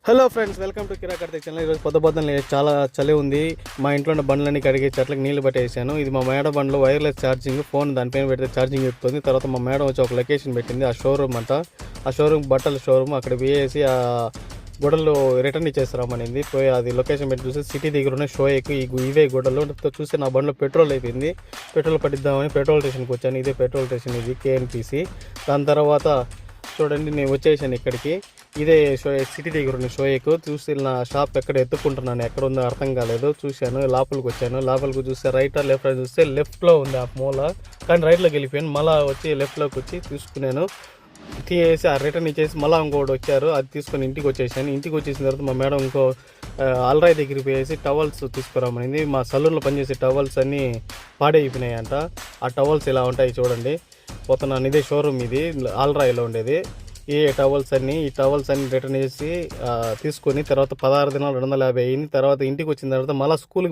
Hello friends, welcome to Kira Karthik channel. ఈరోజు పొద్దున్న చాలా చలి ఉంది. మా ఇంట్లో ఉన్న బండ్లన్నీ కడిగి చెట్లకు నీళ్లు పట్టేసాను. ఇది మా మేడం బండ్లో వైర్లెస్ ఛార్జింగ్, ఫోన్ దానిపైన పెడితే ఛార్జింగ్ ఎక్కుతుంది. తర్వాత మా మేడం వచ్చి ఒక లొకేషన్ పెట్టింది, ఆ షోరూమ్ అంట. ఆ షోరూమ్ బట్టల షోరూమ్, అక్కడ వేసి ఆ గుడలు రిటర్న్ ఇచ్చేస్తామనింది. పోయి అది లొకేషన్ పెట్టి చూసి సిటీ దగ్గర ఉన్న షో ఎక్కువ ఇవే గుడలు చూస్తే నా బండ్లో పెట్రోల్ అయిపోయింది. పెట్రోల్ పట్టిద్దామని పెట్రోల్ స్టేషన్కి వచ్చాను. ఇదే పెట్రోల్ స్టేషన్, ఇది కేఎన్పిసి. దాని తర్వాత చూడండి, నేను వచ్చేసాను ఇక్కడికి. ఇదే సిటీ దగ్గర ఉన్న షోయకు చూసి నా షాప్ ఎక్కడ ఎత్తుకుంటున్నాను, ఎక్కడ ఉందో అర్థం కాలేదు. చూశాను, లోపలికి వచ్చాను. లోపలికి చూస్తే రైట్ లెఫ్ట్ అని చూస్తే లెఫ్ట్లో ఉంది ఆ మూల, కానీ రైట్లోకి వెళ్ళిపోయాను. మళ్ళీ వచ్చి లెఫ్ట్లోకి వచ్చి తీసుకున్నాను. తీసేసి ఆ రిటర్న్ ఇచ్చేసి మళ్ళీ ఇంకోటి వచ్చారు, అది తీసుకొని ఇంటికి వచ్చేసాను. ఇంటికి వచ్చేసిన తర్వాత మా మేడం ఇంకో అల్రాయ్ దగ్గరికి పోయేసి టవల్స్ తీసుకురామనింది. మా సలూన్లో పనిచేసే టవల్స్ అన్నీ పాడైపోయినాయంట. ఆ టవల్స్ ఇలా ఉంటాయి చూడండి. పోతున్నాను, ఇదే షోరూమ్, ఇది ఆల్రాయ్లో ఉండేది. ఈ టవల్స్ అన్నీ రిటర్న్ చేసి తీసుకొని తర్వాత 16 దినాలు 250 అయింది. తర్వాత ఇంటికి వచ్చిన తర్వాత మళ్ళీ స్కూల్కి